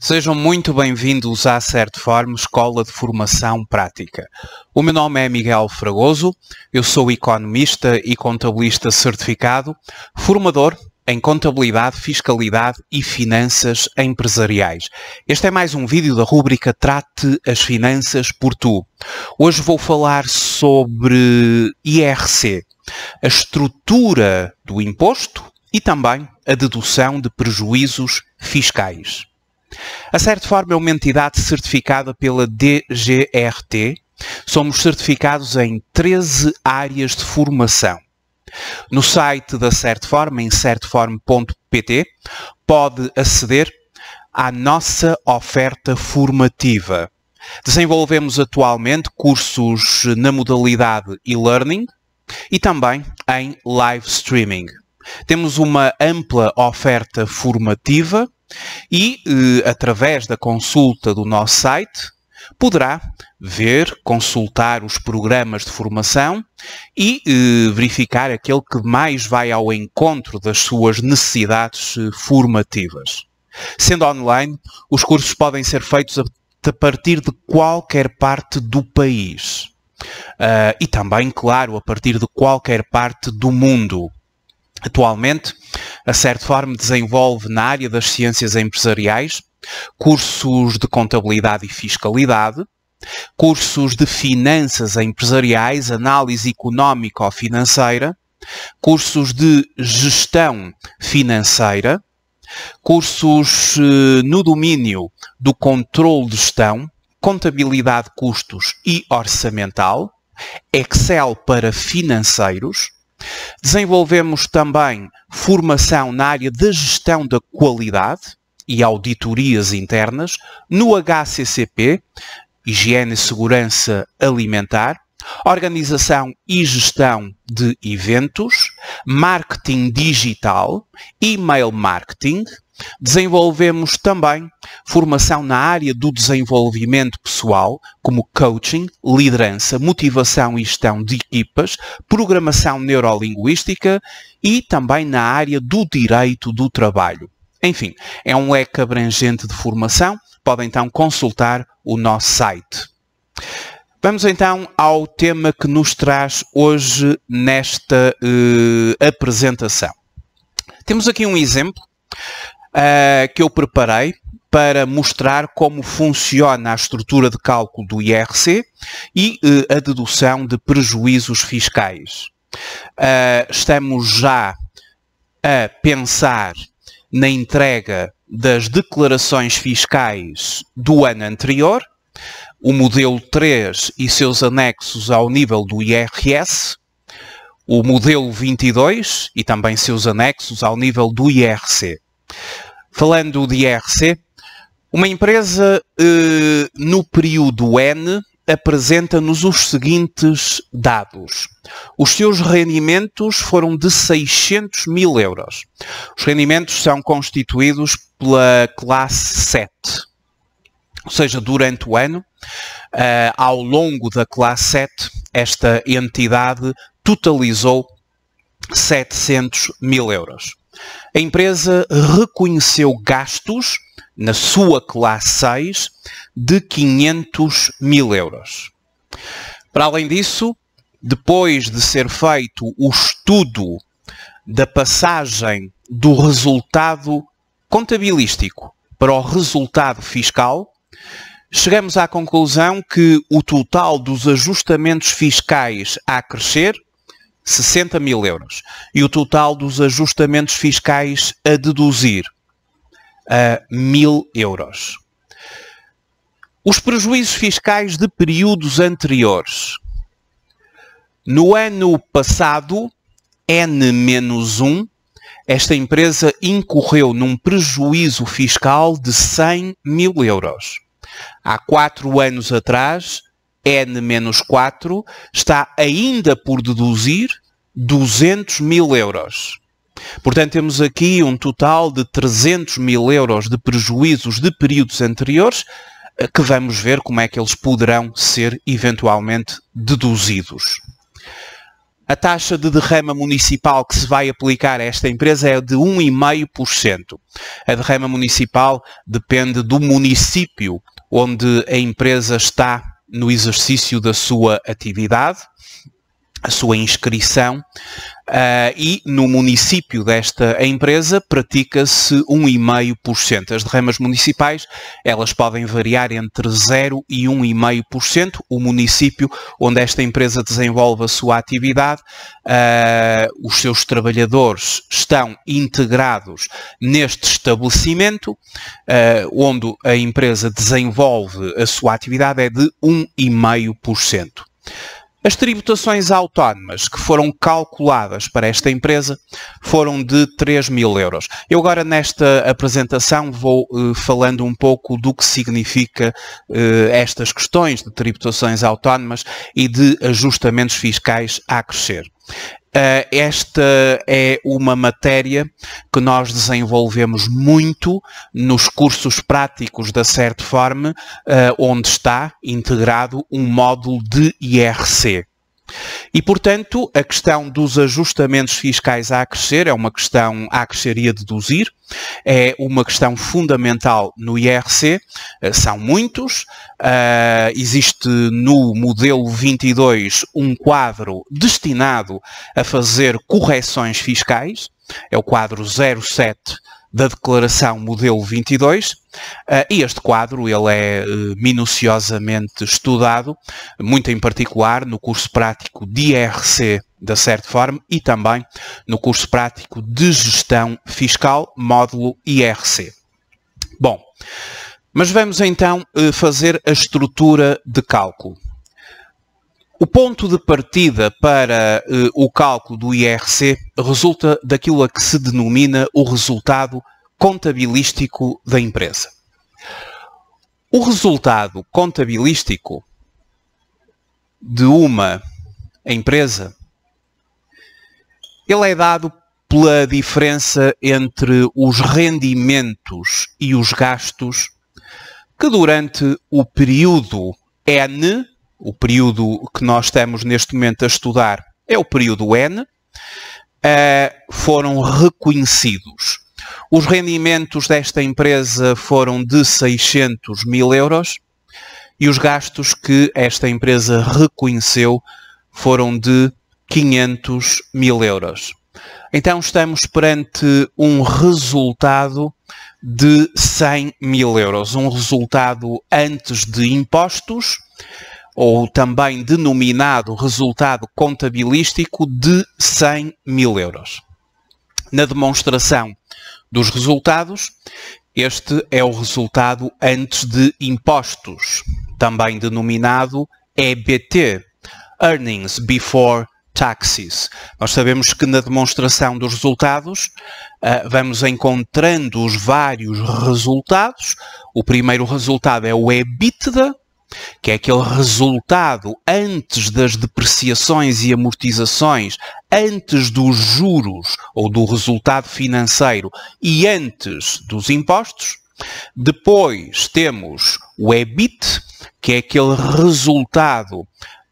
Sejam muito bem-vindos à Certform, Escola de Formação Prática. O meu nome é Miguel Fragoso, eu sou economista e contabilista certificado, formador em contabilidade, fiscalidade e finanças empresariais. Este é mais um vídeo da rúbrica Trate as Finanças por Tu. Hoje vou falar sobre IRC, a estrutura do imposto e também a dedução de prejuízos fiscais. A Certform é uma entidade certificada pela DGRT. Somos certificados em 13 áreas de formação. No site da Certform, em certform.pt, pode aceder à nossa oferta formativa. Desenvolvemos atualmente cursos na modalidade e-learning e também em live streaming. Temos uma ampla oferta formativa e, através da consulta do nosso site, poderá ver, consultar os programas de formação e verificar aquele que mais vai ao encontro das suas necessidades formativas. Sendo online, os cursos podem ser feitos a partir de qualquer parte do país. E também, claro, a partir de qualquer parte do mundo. Atualmente, a Certform desenvolve na área das ciências empresariais cursos de contabilidade e fiscalidade, cursos de finanças empresariais, análise económico-financeira, cursos de gestão financeira, cursos no domínio do controle de gestão, contabilidade de custos e orçamental, Excel para financeiros. Desenvolvemos também formação na área da gestão da qualidade e auditorias internas, no HACCP, Higiene e Segurança Alimentar, organização e gestão de eventos, marketing digital, e-mail marketing. Desenvolvemos também formação na área do desenvolvimento pessoal, como coaching, liderança, motivação e gestão de equipas, programação neurolinguística e também na área do direito do trabalho. Enfim, é um leque abrangente de formação. Podem então consultar o nosso site. Vamos então ao tema que nos traz hoje nesta apresentação. Temos aqui um exemplo que eu preparei para mostrar como funciona a estrutura de cálculo do IRC e a dedução de prejuízos fiscais. Estamos já a pensar na entrega das declarações fiscais do ano anterior, o modelo 3 e seus anexos ao nível do IRS, o modelo 22 e também seus anexos ao nível do IRC. Falando de IRC, uma empresa no período N apresenta-nos os seguintes dados. Os seus rendimentos foram de 600 mil euros. Os rendimentos são constituídos pela classe 7. Ou seja, durante o ano, ao longo da classe 7, esta entidade totalizou 700 mil euros. A empresa reconheceu gastos na sua classe 6 de 500 mil euros. Para além disso, depois de ser feito o estudo da passagem do resultado contabilístico para o resultado fiscal, chegamos à conclusão que o total dos ajustamentos fiscais a crescer, 60 mil euros, e o total dos ajustamentos fiscais a deduzir, a 1000 euros. Os prejuízos fiscais de períodos anteriores. No ano passado, N-1, esta empresa incorreu num prejuízo fiscal de 100 mil euros. Há 4 anos atrás, N-4 está ainda por deduzir 200 mil euros. Portanto, temos aqui um total de 300 mil euros de prejuízos de períodos anteriores, que vamos ver como é que eles poderão ser eventualmente deduzidos. A taxa de derrama municipal que se vai aplicar a esta empresa é de 1,5%. A derrama municipal depende do município onde a empresa está no exercício da sua atividade, a sua inscrição, e no município desta empresa pratica-se 1,5%. As derramas municipais, elas podem variar entre 0% e 1,5%. O município onde esta empresa desenvolve a sua atividade, os seus trabalhadores estão integrados neste estabelecimento, onde a empresa desenvolve a sua atividade, é de 1,5%. As tributações autónomas que foram calculadas para esta empresa foram de 3.000 euros. Eu agora nesta apresentação vou falando um pouco do que significa estas questões de tributações autónomas e de ajustamentos fiscais a crescer. Esta é uma matéria que nós desenvolvemos muito nos cursos práticos da Certform, onde está integrado um módulo de IRC. E, portanto, a questão dos ajustamentos fiscais a crescer é uma questão a crescer e a deduzir, é uma questão fundamental no IRC, são muitos, existe no modelo 22 um quadro destinado a fazer correções fiscais, é o quadro 07 da Declaração Modelo 22, e este quadro ele é minuciosamente estudado, muito em particular no curso prático de IRC da Certform e também no curso prático de Gestão Fiscal, módulo IRC. Bom, mas vamos então fazer a estrutura de cálculo. O ponto de partida para o cálculo do IRC resulta daquilo a que se denomina o resultado contabilístico da empresa. O resultado contabilístico de uma empresa, ele é dado pela diferença entre os rendimentos e os gastos que durante o período N, o período que nós estamos neste momento a estudar é o período N, foram reconhecidos. Os rendimentos desta empresa foram de 600.000 euros e os gastos que esta empresa reconheceu foram de 500.000 euros. Então estamos perante um resultado de 100.000 euros, um resultado antes de impostos, ou também denominado resultado contabilístico de 100.000 euros. Na demonstração dos resultados, este é o resultado antes de impostos, também denominado EBT, Earnings Before Taxes. Nós sabemos que na demonstração dos resultados vamos encontrando os vários resultados. O primeiro resultado é o EBITDA, que é aquele resultado antes das depreciações e amortizações, antes dos juros ou do resultado financeiro e antes dos impostos. Depois temos o EBIT, que é aquele resultado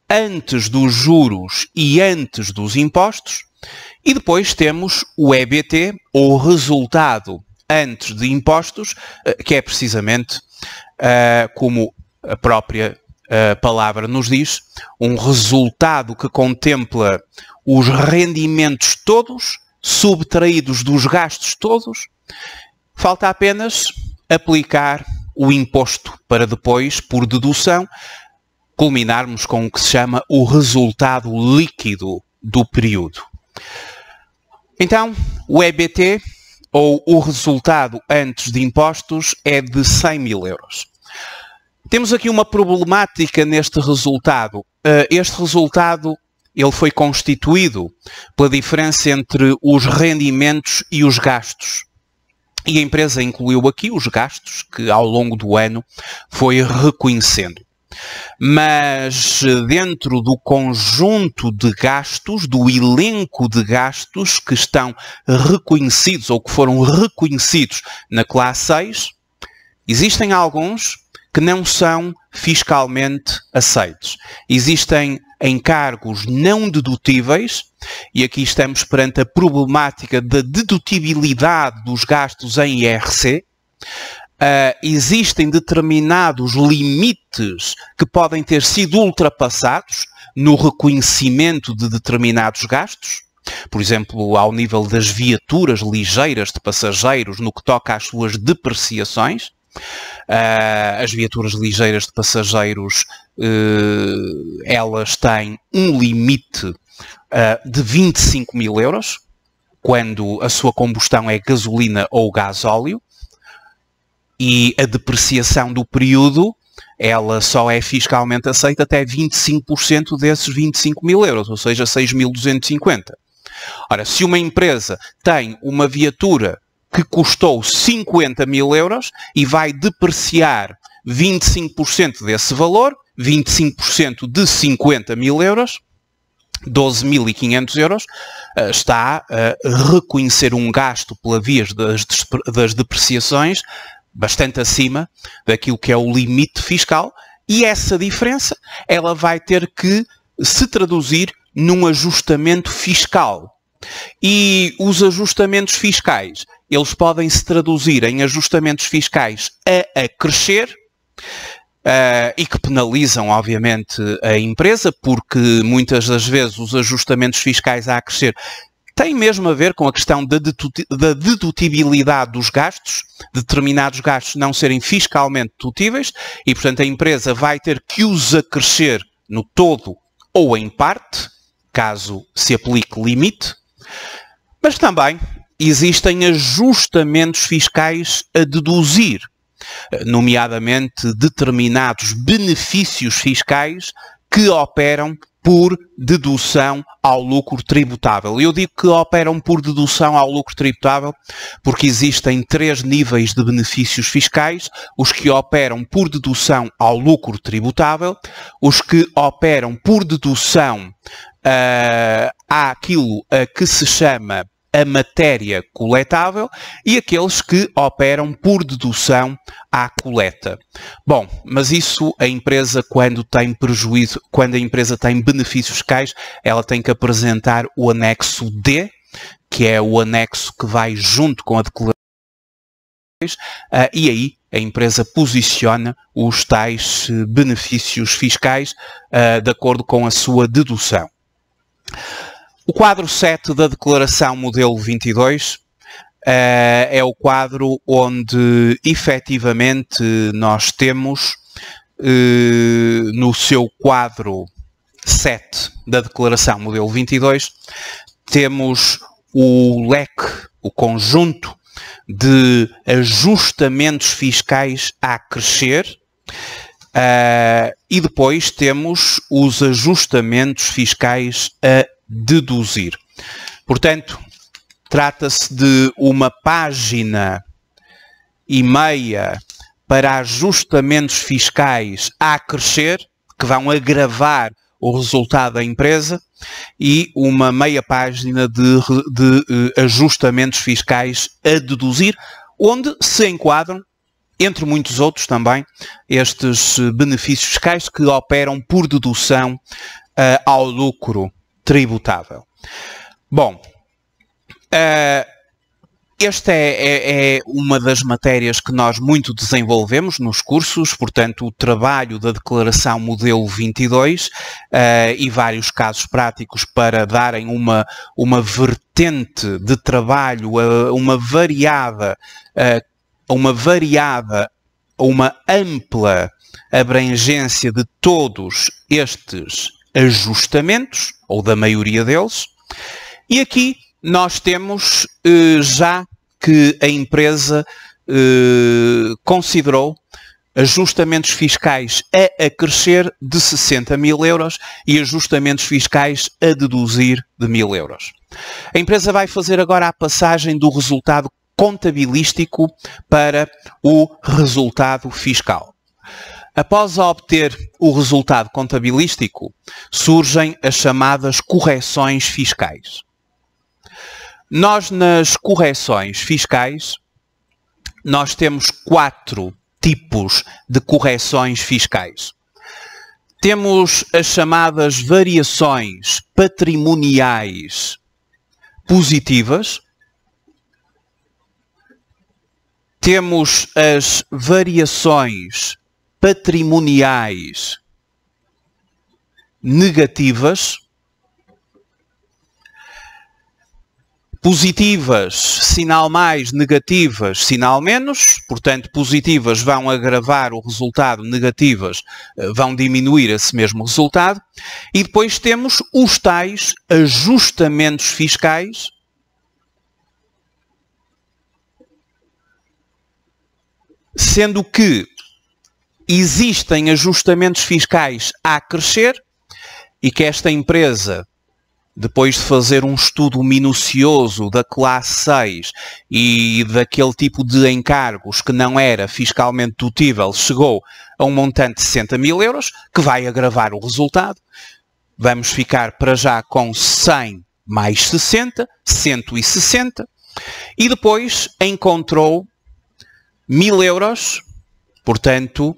antes dos juros e antes dos impostos. E depois temos o EBT, ou resultado antes de impostos, que é precisamente como a própria palavra nos diz, um resultado que contempla os rendimentos todos, subtraídos dos gastos todos. Falta apenas aplicar o imposto para depois, por dedução, culminarmos com o que se chama o resultado líquido do período. Então, o EBT, ou o resultado antes de impostos, é de 100.000 euros. Temos aqui uma problemática neste resultado. Este resultado ele foi constituído pela diferença entre os rendimentos e os gastos. E a empresa incluiu aqui os gastos que ao longo do ano foi reconhecendo. Mas dentro do conjunto de gastos, do elenco de gastos que estão reconhecidos ou que foram reconhecidos na classe 6, existem alguns que não são fiscalmente aceitos. Existem encargos não dedutíveis, e aqui estamos perante a problemática da dedutibilidade dos gastos em IRC. Existem determinados limites que podem ter sido ultrapassados no reconhecimento de determinados gastos, por exemplo, ao nível das viaturas ligeiras de passageiros, no que toca às suas depreciações. As viaturas ligeiras de passageiros, elas têm um limite de 25 mil euros, quando a sua combustão é gasolina ou gasóleo, e a depreciação do período, ela só é fiscalmente aceita até 25% desses 25 mil euros, ou seja, 6.250. Ora, se uma empresa tem uma viatura que custou 50 mil euros e vai depreciar 25% desse valor, 25% de 50 mil euros, 12.500 euros, está a reconhecer um gasto pela via das depreciações bastante acima daquilo que é o limite fiscal, e essa diferença ela vai ter que se traduzir num ajustamento fiscal. E os ajustamentos fiscais, eles podem se traduzir em ajustamentos fiscais a crescer, e que penalizam, obviamente, a empresa, porque muitas das vezes os ajustamentos fiscais a crescer têm mesmo a ver com a questão da dedutibilidade dos gastos, determinados gastos não serem fiscalmente dedutíveis, e, portanto, a empresa vai ter que os acrescer no todo ou em parte, caso se aplique limite. Mas também existem ajustamentos fiscais a deduzir, nomeadamente determinados benefícios fiscais que operam por dedução ao lucro tributável. Eu digo que operam por dedução ao lucro tributável porque existem 3 níveis de benefícios fiscais: os que operam por dedução ao lucro tributável, os que operam por dedução àquilo que se chama a matéria coletável, e aqueles que operam por dedução à coleta. Bom, mas isso a empresa, quando tem prejuízo, quando a empresa tem benefícios fiscais, ela tem que apresentar o anexo D, que é o anexo que vai junto com a declaração, e aí a empresa posiciona os tais benefícios fiscais de acordo com a sua dedução. O quadro 7 da Declaração Modelo 22 é o quadro onde, efetivamente, nós temos, no seu quadro 7 da Declaração Modelo 22, temos o leque, o conjunto de ajustamentos fiscais a crescer, e depois temos os ajustamentos fiscais a deduzir. Portanto, trata-se de uma página e meia para ajustamentos fiscais a crescer, que vão agravar o resultado da empresa, e uma meia página de ajustamentos fiscais a deduzir, onde se enquadram, entre muitos outros também, estes benefícios fiscais que operam por dedução ao lucro tributável. Bom, esta é uma das matérias que nós muito desenvolvemos nos cursos, portanto, o trabalho da Declaração Modelo 22 e vários casos práticos para darem uma vertente de trabalho, uma ampla abrangência de todos estes ajustamentos, ou da maioria deles. E aqui nós temos já que a empresa considerou ajustamentos fiscais a crescer de 60 mil euros e ajustamentos fiscais a deduzir de 1.000 euros. A empresa vai fazer agora a passagem do resultado contabilístico para o resultado fiscal. Após obter o resultado contabilístico, surgem as chamadas correções fiscais. Nós, nas correções fiscais, nós temos 4 tipos de correções fiscais. Temos as chamadas variações patrimoniais positivas. Temos as variações patrimoniais negativas. Positivas, sinal mais, negativas, sinal menos. Portanto, positivas vão agravar o resultado, negativas vão diminuir esse mesmo resultado. E depois temos os tais ajustamentos fiscais, sendo que existem ajustamentos fiscais a crescer e que esta empresa, depois de fazer um estudo minucioso da classe 6 e daquele tipo de encargos que não era fiscalmente dedutível, chegou a um montante de 60 mil euros, que vai agravar o resultado. Vamos ficar para já com 100 mais 60, 160. E depois encontrou 1000 euros, portanto,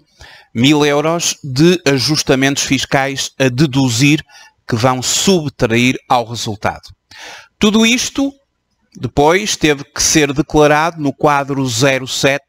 1000 euros de ajustamentos fiscais a deduzir que vão subtrair ao resultado. Tudo isto depois teve que ser declarado no quadro 07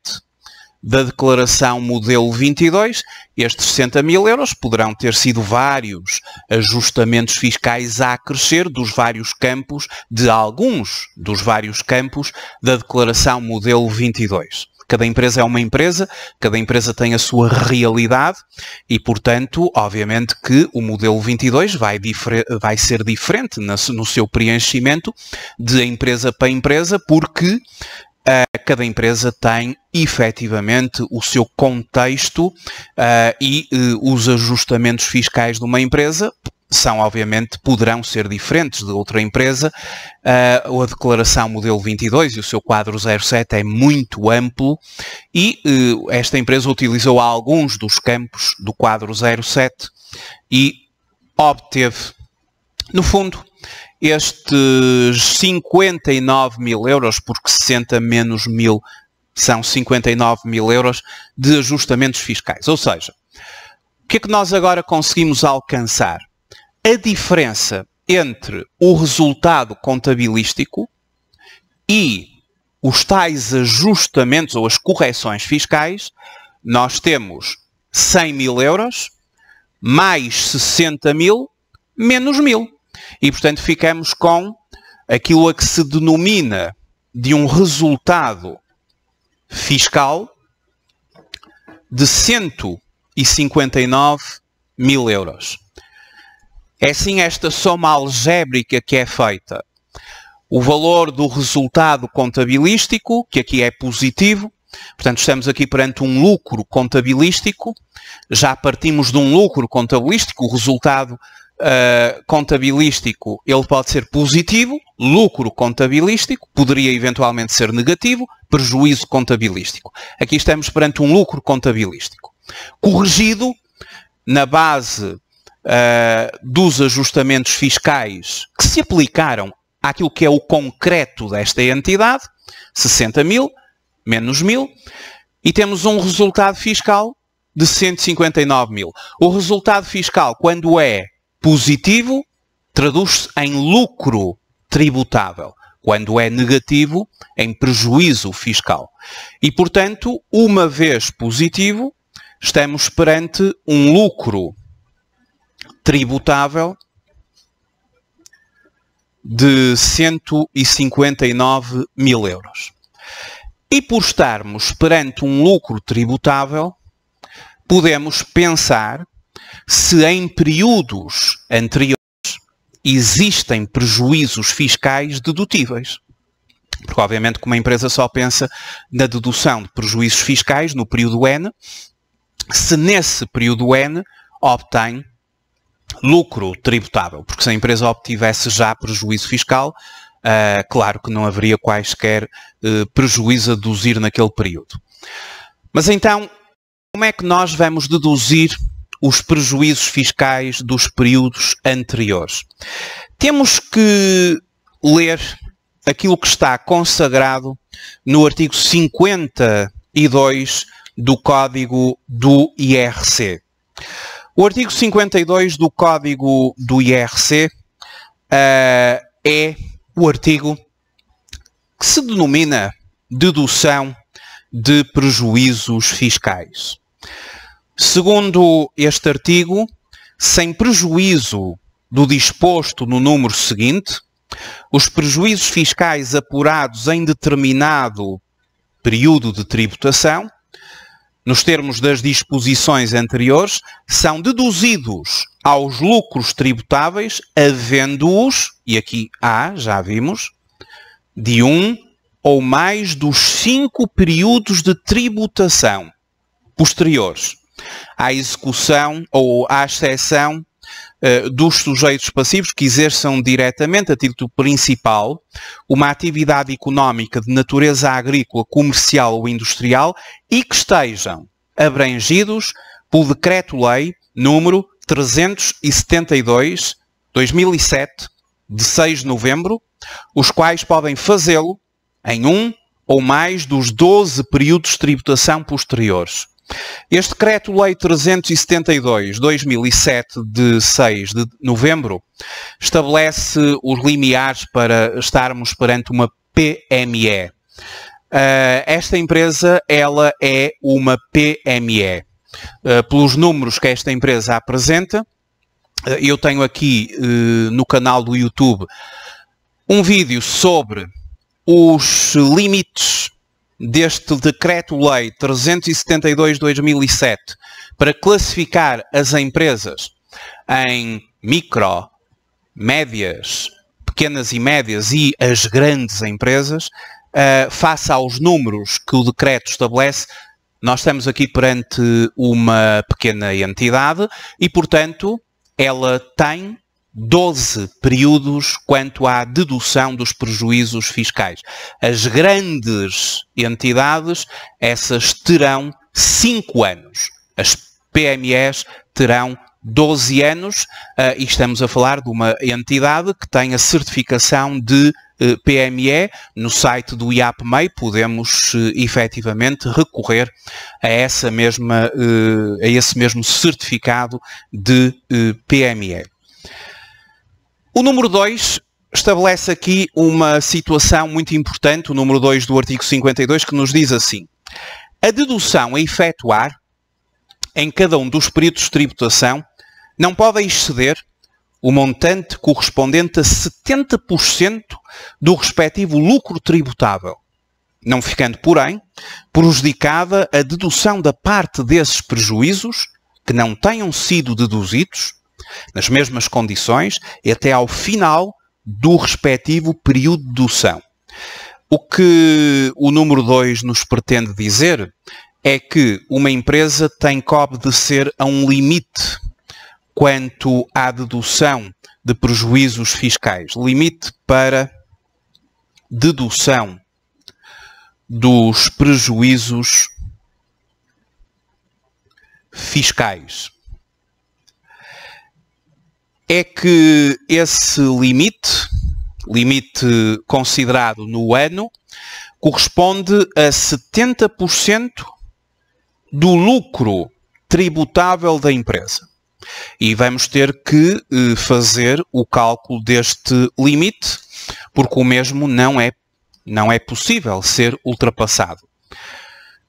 da declaração modelo 22. Estes 60 mil euros poderão ter sido vários ajustamentos fiscais a crescer dos vários campos, de alguns dos vários campos da declaração modelo 22. Cada empresa é uma empresa, cada empresa tem a sua realidade e, portanto, obviamente que o modelo 22 vai ser diferente no seu preenchimento de empresa para empresa, porque cada empresa tem efetivamente o seu contexto e os ajustamentos fiscais de uma empresa são, obviamente, poderão ser diferentes de outra empresa. A declaração modelo 22 e o seu quadro 07 é muito amplo e esta empresa utilizou alguns dos campos do quadro 07 e obteve, no fundo, estes 59 mil euros, porque 60 menos 1000 são 59 mil euros de ajustamentos fiscais. Ou seja, o que é que nós agora conseguimos alcançar? A diferença entre o resultado contabilístico e os tais ajustamentos ou as correções fiscais, nós temos 100 mil euros mais 60 mil menos 1000. E, portanto, ficamos com aquilo a que se denomina de um resultado fiscal de 159 mil euros. É assim esta soma algébrica que é feita. O valor do resultado contabilístico, que aqui é positivo, portanto estamos aqui perante um lucro contabilístico, já partimos de um lucro contabilístico, o resultado contabilístico ele pode ser positivo, lucro contabilístico, poderia eventualmente ser negativo, prejuízo contabilístico. Aqui estamos perante um lucro contabilístico, corrigido na base dos ajustamentos fiscais que se aplicaram àquilo que é o concreto desta entidade, 60 mil menos 1000, e temos um resultado fiscal de 159 mil. O resultado fiscal, quando é positivo, traduz-se em lucro tributável. Quando é negativo, em prejuízo fiscal. E, portanto, uma vez positivo, estamos perante um lucro tributável de 159 mil euros. E por estarmos perante um lucro tributável, podemos pensar se em períodos anteriores existem prejuízos fiscais dedutíveis. Porque, obviamente, que uma empresa só pensa na dedução de prejuízos fiscais no período N, se nesse período N obtém lucro tributável. Porque se a empresa obtivesse já prejuízo fiscal, claro que não haveria quaisquer prejuízo a deduzir naquele período. Mas então, como é que nós vamos deduzir os prejuízos fiscais dos períodos anteriores? Temos que ler aquilo que está consagrado no artigo 52 do Código do IRC. O artigo 52 do Código do IRC é o artigo que se denomina dedução de prejuízos fiscais. Segundo este artigo, sem prejuízo do disposto no número seguinte, os prejuízos fiscais apurados em determinado período de tributação, nos termos das disposições anteriores, são deduzidos aos lucros tributáveis, havendo-os, e aqui há, já vimos, de um ou mais dos 5 períodos de tributação posteriores à execução ou à exceção dos sujeitos passivos que exerçam diretamente, a título principal, uma atividade económica de natureza agrícola, comercial ou industrial e que estejam abrangidos pelo Decreto-Lei número 372/2007, de 6 de novembro, os quais podem fazê-lo em um ou mais dos 12 períodos de tributação posteriores. Este Decreto-Lei 372/2007, de 6 de novembro, estabelece os limiares para estarmos perante uma PME. Esta empresa, ela é uma PME. Pelos números que esta empresa apresenta, eu tenho aqui no canal do YouTube um vídeo sobre os limites deste Decreto-Lei 372/2007 para classificar as empresas em micro, médias, pequenas e médias e as grandes empresas, face aos números que o decreto estabelece. Nós estamos aqui perante uma pequena entidade e, portanto, ela tem 12 períodos quanto à dedução dos prejuízos fiscais. As grandes entidades, essas terão 5 anos. As PMEs terão 12 anos e estamos a falar de uma entidade que tem a certificação de PME. No site do IAPMEI podemos efetivamente recorrer a esse mesmo certificado de PME. O número 2 estabelece aqui uma situação muito importante, o número 2 do artigo 52, que nos diz assim: a dedução a efetuar em cada um dos períodos de tributação não pode exceder o montante correspondente a 70% do respectivo lucro tributável, não ficando, porém, prejudicada a dedução da parte desses prejuízos que não tenham sido deduzidos nas mesmas condições e até ao final do respectivo período de dedução. O que o número 2 nos pretende dizer é que uma empresa tem que obedecer a um limite quanto à dedução de prejuízos fiscais. Limite para dedução dos prejuízos fiscais. É que esse limite considerado no ano, corresponde a 70% do lucro tributável da empresa. E vamos ter que fazer o cálculo deste limite, porque o mesmo não é possível ser ultrapassado.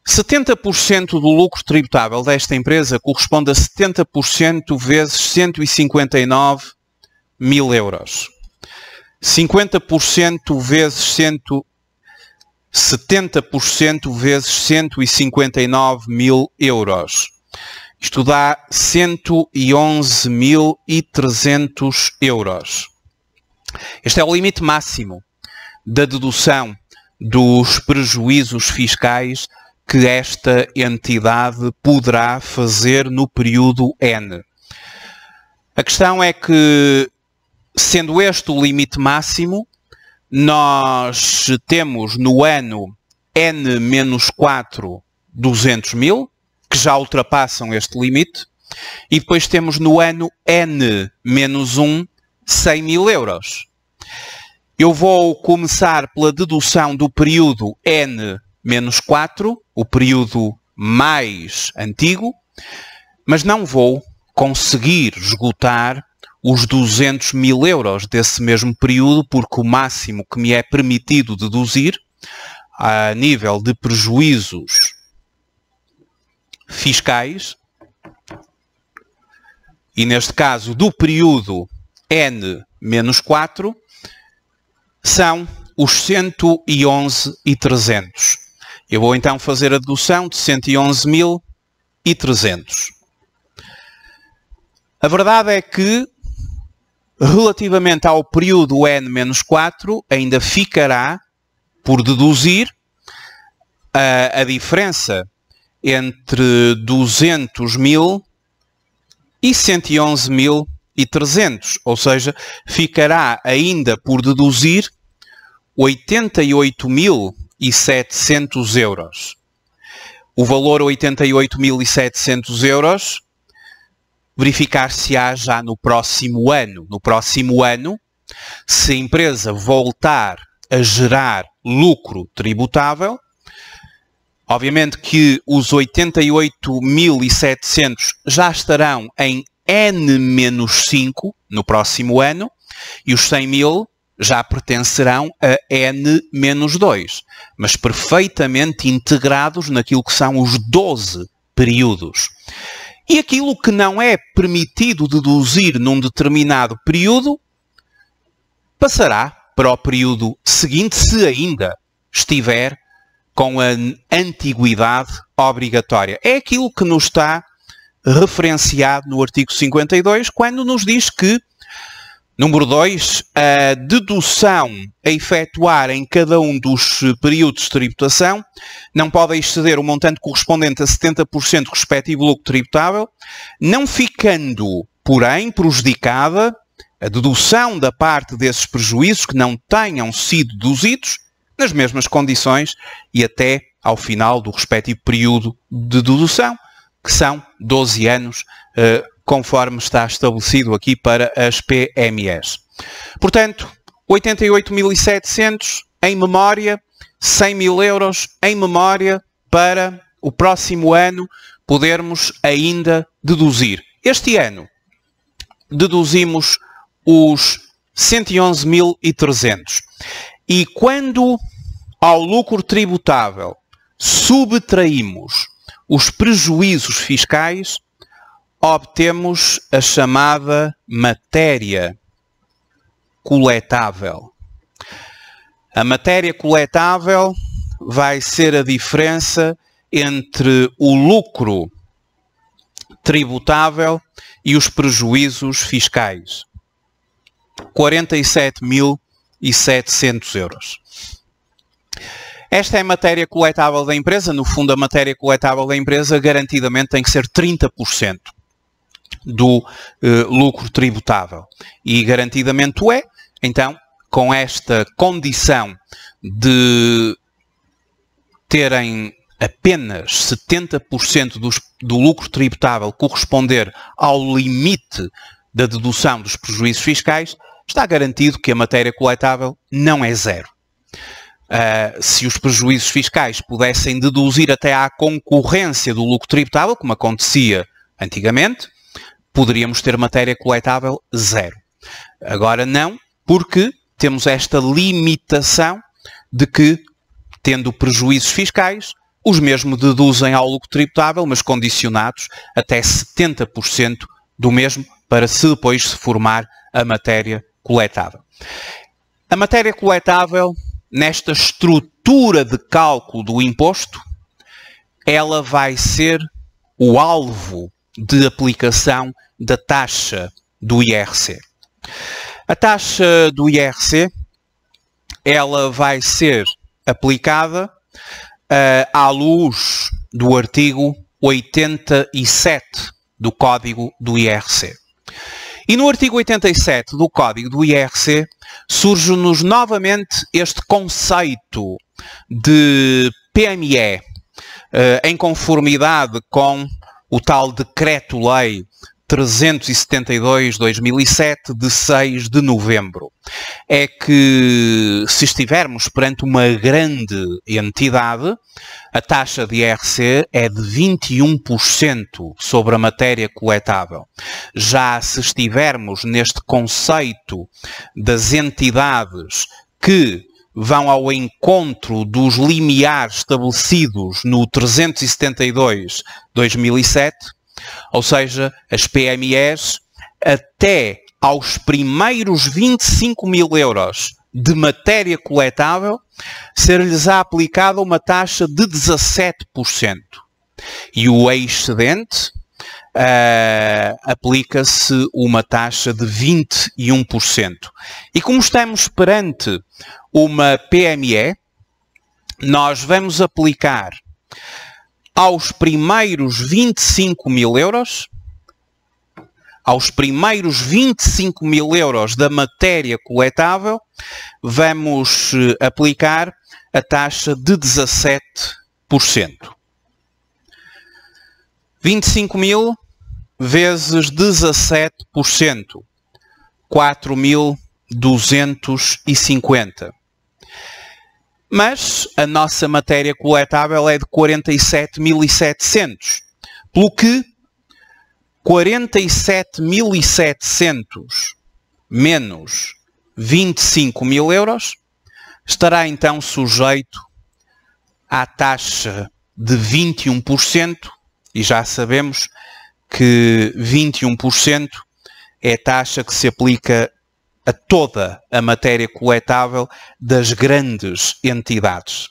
70% do lucro tributável desta empresa corresponde a 70% vezes 159 mil euros. 50% vezes 70% vezes 159 mil euros. Isto dá 111.300 euros. Este é o limite máximo da dedução dos prejuízos fiscais que esta entidade poderá fazer no período N. A questão é que, sendo este o limite máximo, nós temos no ano N-4 200 mil, que já ultrapassam este limite, e depois temos no ano N-1 100 mil euros. Eu vou começar pela dedução do período N-4, o período mais antigo, mas não vou conseguir esgotar os 200 mil euros desse mesmo período, porque o máximo que me é permitido deduzir a nível de prejuízos fiscais, e neste caso do período N-4, são os 111.300. Eu vou então fazer a dedução de 111.300. A verdade é que, relativamente ao período N-4, ainda ficará por deduzir a diferença entre 200 mil e 111.300, ou seja, ficará ainda por deduzir 88.700 euros. O valor 88.700 euros verificar-se-á já no próximo ano. No próximo ano, se a empresa voltar a gerar lucro tributável, obviamente que os 88.700 já estarão em N-5 no próximo ano e os 100 mil já pertencerão a N-2, mas perfeitamente integrados naquilo que são os 12 períodos. E aquilo que não é permitido deduzir num determinado período passará para o período seguinte, se ainda estiver com a antiguidade obrigatória. É aquilo que nos está referenciado no artigo 52, quando nos diz que, número 2, a dedução a efetuar em cada um dos períodos de tributação não pode exceder o montante correspondente a 70% do respectivo lucro tributável, não ficando, porém, prejudicada a dedução da parte desses prejuízos que não tenham sido deduzidos nas mesmas condições e até ao final do respectivo período de dedução, que são 12 anos, conforme está estabelecido aqui para as PMEs. Portanto, 88.700 em memória, 100 mil euros em memória para o próximo ano podermos ainda deduzir. Este ano deduzimos os 111.300. E quando ao lucro tributável subtraímos os prejuízos fiscais, obtemos a chamada matéria coletável. A matéria coletável vai ser a diferença entre o lucro tributável e os prejuízos fiscais. 47.700 euros. Esta é a matéria coletável da empresa. No fundo, a matéria coletável da empresa garantidamente tem que ser 30% do lucro tributável. E garantidamente o é. Então, com esta condição de terem apenas 70% do lucro tributável corresponder ao limite da dedução dos prejuízos fiscais, está garantido que a matéria coletável não é zero. Se os prejuízos fiscais pudessem deduzir até à concorrência do lucro tributável, como acontecia antigamente, poderíamos ter matéria coletável zero. Agora não, porque temos esta limitação de que, tendo prejuízos fiscais, os mesmos deduzem ao lucro tributável, mas condicionados até 70% do mesmo, para se depois se formar a matéria coletável. A matéria coletável, nesta estrutura de cálculo do imposto, ela vai ser o alvo de aplicação da taxa do IRC. A taxa do IRC, ela vai ser aplicada à luz do artigo 87 do Código do IRC. E no artigo 87 do Código do IRC surge-nos novamente este conceito de PME, em conformidade com o tal Decreto-Lei 372/2007, de 6 de novembro. É que, se estivermos perante uma grande entidade, a taxa de IRC é de 21% sobre a matéria coletável. Já se estivermos neste conceito das entidades que vão ao encontro dos limiares estabelecidos no 372/2007, ou seja, as PMEs, até aos primeiros 25.000 euros de matéria coletável, ser-lhes aplicada uma taxa de 17%. E o excedente aplica-se uma taxa de 21%. E como estamos perante uma PME, nós vamos aplicar aos primeiros 25.000 euros, aos primeiros 25.000 euros da matéria coletável, vamos aplicar a taxa de 17%. 25.000 vezes 17%, 4.250. Mas a nossa matéria coletável é de 47.700, pelo que 47.700 menos 25.000 euros estará então sujeito à taxa de 21%, e já sabemos que 21% é a taxa que se aplica a toda a matéria coletável das grandes entidades.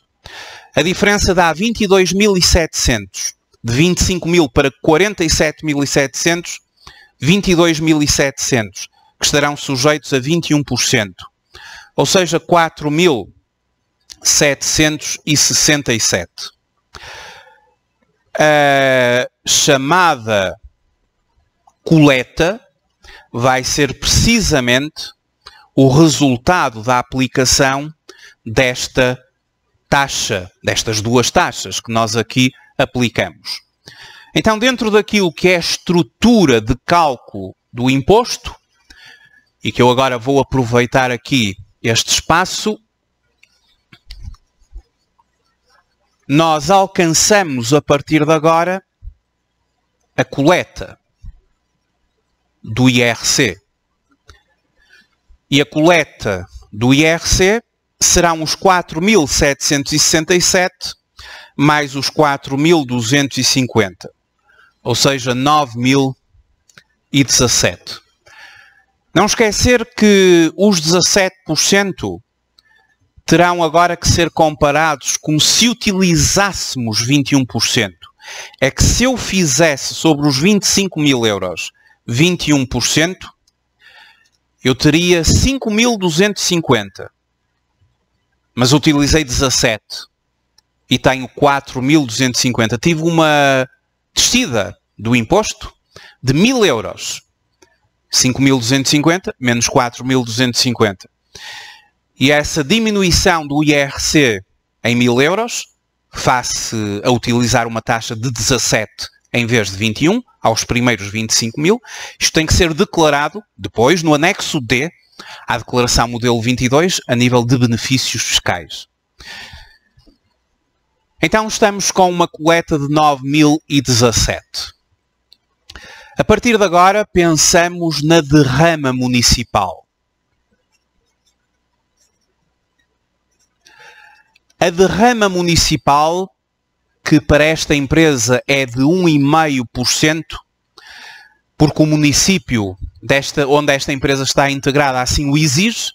A diferença dá 22.700. De 25.000 para 47.700, 22.700, que estarão sujeitos a 21%. Ou seja, 4.767. A chamada coleta vai ser precisamente o resultado da aplicação desta taxa, destas duas taxas que nós aqui aplicamos. Então, dentro daquilo que é a estrutura de cálculo do imposto, e que eu agora vou aproveitar aqui este espaço, nós alcançamos a partir de agora a coleta do IRC. E a coleta do IRC serão os 4.767 mais os 4.250, ou seja, 9.017. Não esquecer que os 17% terão agora que ser comparados como se utilizássemos 21%. É que se eu fizesse sobre os 25.000 euros 21%, eu teria 5.250. Mas utilizei 17 e tenho 4.250. Tive uma descida do imposto de 1.000 euros. 5.250 menos 4.250. E essa diminuição do IRC em 1.000 euros, face a utilizar uma taxa de 17 em vez de 21, aos primeiros 25.000, isto tem que ser declarado depois no anexo D à declaração modelo 22 a nível de benefícios fiscais. Então estamos com uma coleta de 9.017. A partir de agora pensamos na derrama municipal. A derrama municipal, que para esta empresa é de 1,5%, porque o município onde esta empresa está integrada assim o exige,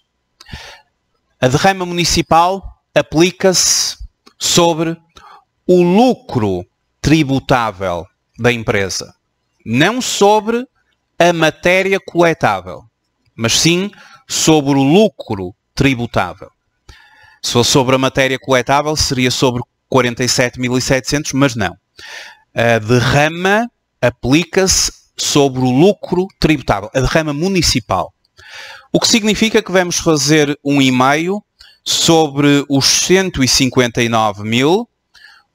a derrama municipal aplica-se sobre o lucro tributável da empresa. Não sobre a matéria coletável, mas sim sobre o lucro tributável. Se fosse sobre a matéria coletável, seria sobre 47.700, mas não. A derrama aplica-se sobre o lucro tributável, a derrama municipal. O que significa que vamos fazer 1,5 sobre os 159.000,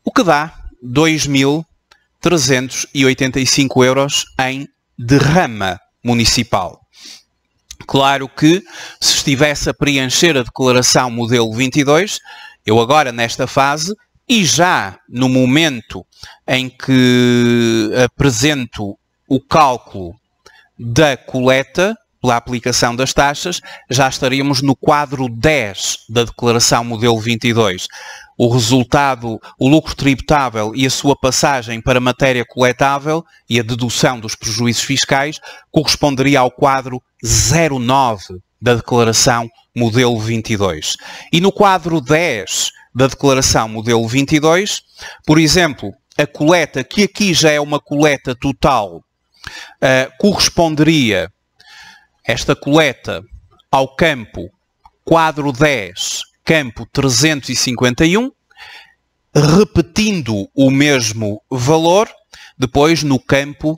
o que dá 2.385 euros em derrama municipal. Claro que, se estivesse a preencher a declaração modelo 22, eu agora, nesta fase, e já no momento em que apresento o cálculo da coleta, pela aplicação das taxas, já estaríamos no quadro 10 da declaração modelo 22. O resultado, o lucro tributável e a sua passagem para matéria coletável e a dedução dos prejuízos fiscais corresponderia ao quadro 09 da declaração modelo 22. E no quadro 10 da declaração modelo 22, por exemplo, a coleta, que aqui já é uma coleta total, corresponderia esta coleta ao campo quadro 10, campo 351, repetindo o mesmo valor, depois no campo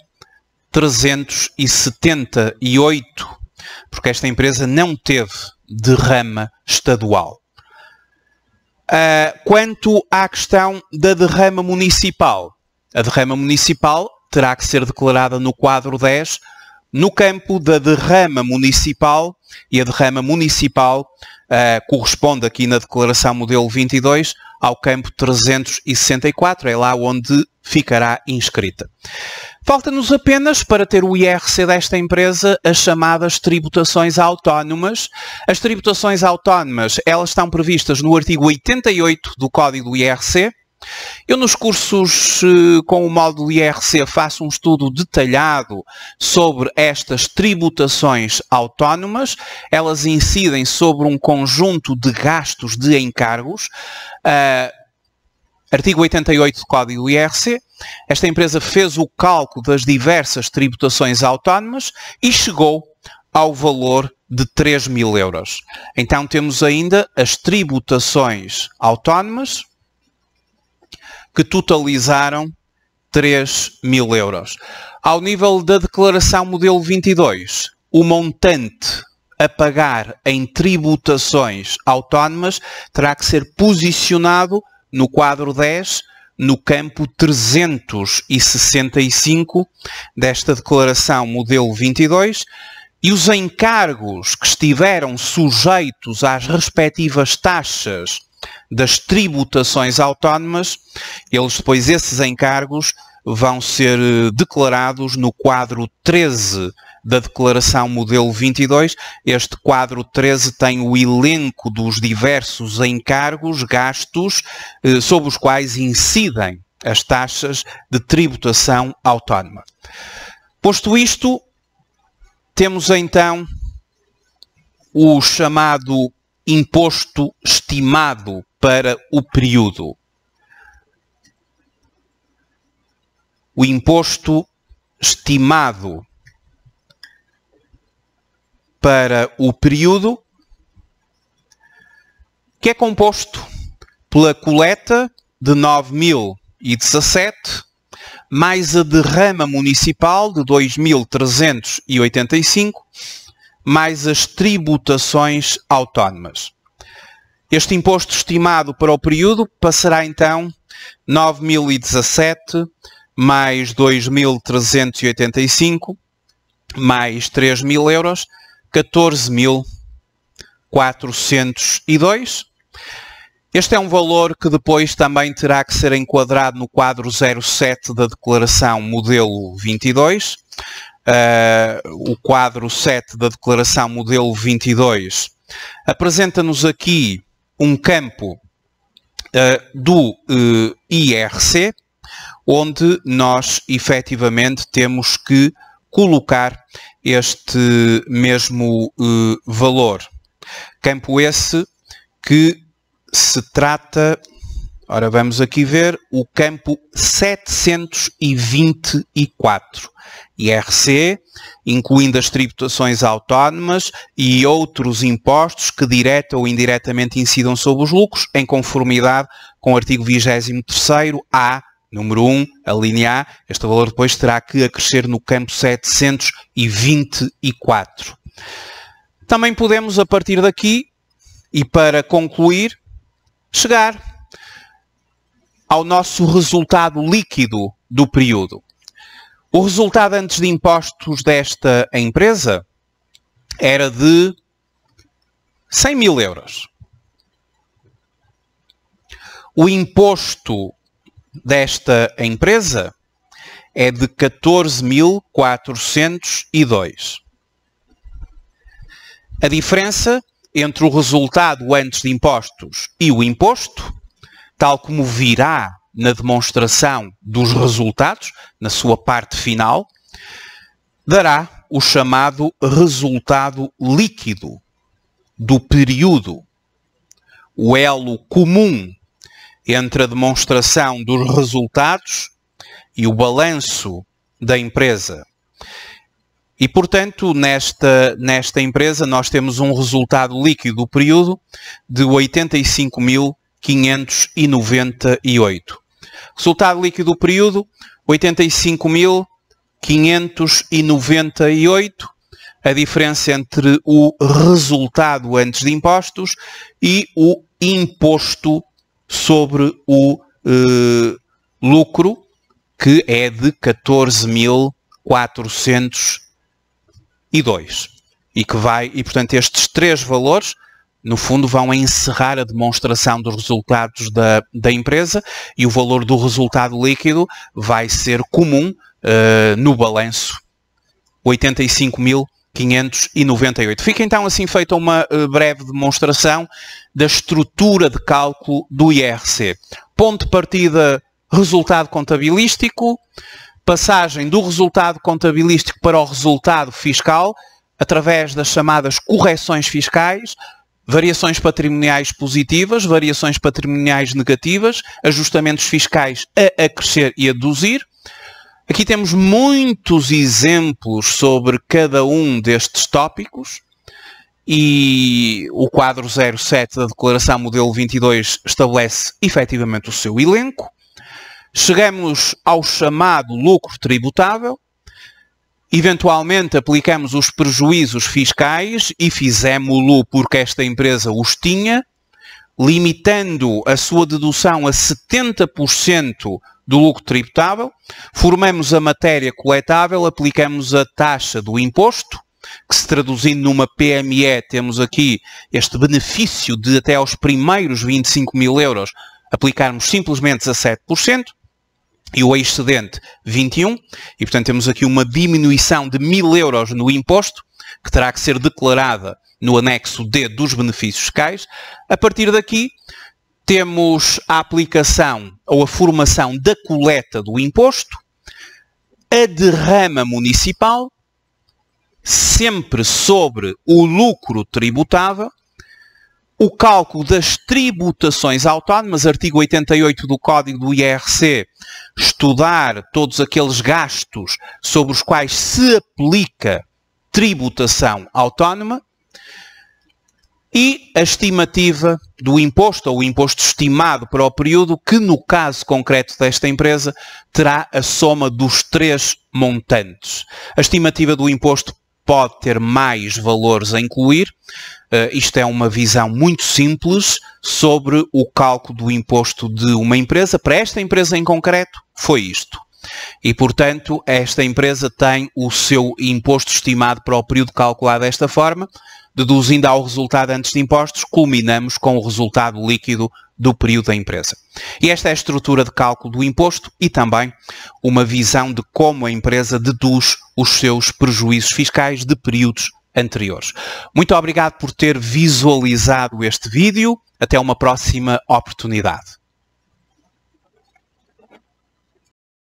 378, porque esta empresa não teve derrama estadual. Quanto à questão da derrama municipal, a derrama municipal terá que ser declarada no quadro 10, no campo da derrama municipal, e a derrama municipal corresponde aqui na declaração modelo 22 ao campo 364, é lá onde ficará inscrita. Falta-nos apenas, para ter o IRC desta empresa, as chamadas tributações autónomas. As tributações autónomas, elas estão previstas no artigo 88 do Código do IRC. Eu nos cursos com o módulo IRC faço um estudo detalhado sobre estas tributações autónomas. Elas incidem sobre um conjunto de gastos de encargos. Artigo 88 do Código do IRC. Esta empresa fez o cálculo das diversas tributações autónomas e chegou ao valor de 3.000 euros. Então temos ainda as tributações autónomas, que totalizaram 3.000 euros. Ao nível da declaração modelo 22, o montante a pagar em tributações autónomas terá que ser posicionado no quadro 10, no campo 365 desta declaração modelo 22, e os encargos que estiveram sujeitos às respectivas taxas das tributações autónomas, esses encargos vão ser declarados no quadro 13 da declaração modelo 22. Este quadro 13 tem o elenco dos diversos encargos, gastos, sobre os quais incidem as taxas de tributação autónoma. Posto isto, temos então o chamado imposto estimado para o período. O imposto estimado para o período, que é composto pela coleta de 9.017, mais a derrama municipal de 2.385, mais as tributações autónomas. Este imposto estimado para o período passará então 9.017 mais 2.385 mais 3.000 euros, 14.402. Este é um valor que depois também terá que ser enquadrado no quadro 07 da declaração modelo 22. O quadro 7 da declaração modelo 22 apresenta-nos aqui um campo do IRC, onde nós efetivamente temos que colocar este mesmo valor. Campo esse que se trata, ora vamos aqui ver, o campo 724. IRC, incluindo as tributações autónomas e outros impostos que direta ou indiretamente incidam sobre os lucros, em conformidade com o artigo 23º-A, número 1, a linha A. Este valor depois terá que acrescer no campo 724. Também podemos, a partir daqui, e para concluir, chegar ao nosso resultado líquido do período. O resultado antes de impostos desta empresa era de 100.000 euros. O imposto desta empresa é de 14.402. A diferença entre o resultado antes de impostos e o imposto, tal como virá na demonstração dos resultados, na sua parte final, dará o chamado resultado líquido do período. O elo comum entre a demonstração dos resultados e o balanço da empresa. E, portanto, nesta empresa nós temos um resultado líquido do período de 85.598. Resultado líquido do período, 85.598. A diferença entre o resultado antes de impostos e o imposto sobre o lucro, que é de 14.402. E portanto, estes três valores, no fundo, vão encerrar a demonstração dos resultados da empresa, e o valor do resultado líquido vai ser comum no balanço, 85.598. Fica então assim feita uma breve demonstração da estrutura de cálculo do IRC. Ponto de partida, resultado contabilístico, passagem do resultado contabilístico para o resultado fiscal, através das chamadas correções fiscais, variações patrimoniais positivas, variações patrimoniais negativas, ajustamentos fiscais a acrescer e a deduzir. Aqui temos muitos exemplos sobre cada um destes tópicos, e o quadro 07 da Declaração Modelo 22 estabelece efetivamente o seu elenco. Chegamos ao chamado lucro tributável, eventualmente aplicamos os prejuízos fiscais e fizemos-lo porque esta empresa os tinha, limitando a sua dedução a 70% do lucro tributável, formamos a matéria coletável, aplicamos a taxa do imposto, que se traduzindo numa PME, temos aqui este benefício de até aos primeiros 25.000 euros aplicarmos simplesmente a 7%, e o excedente 21%, e portanto temos aqui uma diminuição de 1.000 euros no imposto, que terá que ser declarada no anexo D dos benefícios fiscais. A partir daqui temos a aplicação ou a formação da coleta do imposto, a derrama municipal, sempre sobre o lucro tributável, o cálculo das tributações autónomas, artigo 88 do Código do IRC, estudar todos aqueles gastos sobre os quais se aplica tributação autónoma, e a estimativa do imposto, ou o imposto estimado para o período, que no caso concreto desta empresa terá a soma dos três montantes. A estimativa do imposto pode ter mais valores a incluir. Isto é uma visão muito simples sobre o cálculo do imposto de uma empresa. Para esta empresa em concreto, foi isto. E, portanto, esta empresa tem o seu imposto estimado para o período calculado desta forma. Deduzindo ao resultado antes de impostos, culminamos com o resultado líquido do período da empresa. E esta é a estrutura de cálculo do imposto e também uma visão de como a empresa deduz os seus prejuízos fiscais de períodos anteriores. Muito obrigado por ter visualizado este vídeo. Até uma próxima oportunidade.